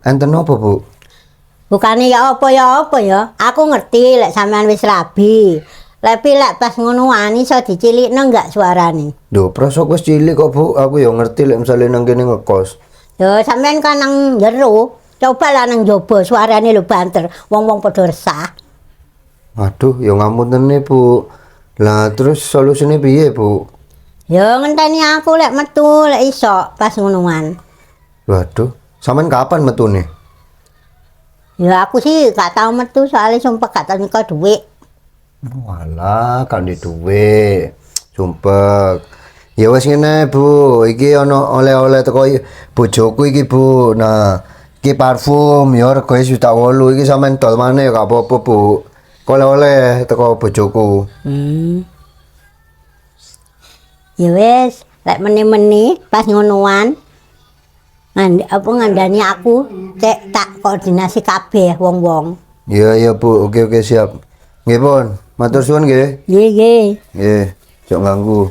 enten apa, Bu? Bukane ya apa ya. Aku ngerti lek sampean wis rabi. Lek pas ngono iso dicilikno enggak suarane. Lho, prosok wis cilik kok, Bu. Aku ya ngerti lek misale nang kene ngekos. Yo sampean kan nang jero. Coba lah nang jaba suarane lho banter. Wong-wong padha resah. Aduh, ya ngamuntene, Bu. Lah terus solusine piye, Bu? Yo ngenteni aku lek metu lek iso pas ngonoan. Waduh, sampean kapan metune? Ya aku sih gak tau metu soalnya sumpah gak tau nyekol duit. Walah, kan di duwe. Sumpek. Ya wis ngene, Bu. Iki ana oleh-oleh teko bojoku iki, Bu. Nah, iki parfum ya regoe 1.800.000 iki sampean dol maneh gak apa-apa, Bu. Oleh-oleh teko bojoku. Ya wis, lek meni-meni pas ngonoan ngandani aku cek tak koordinasi kabeh wong-wong. Iya, Bu. Oke, siap. Nggih, Pun. Matur suwun nggih. Nggih. Nggih, jok ganggu.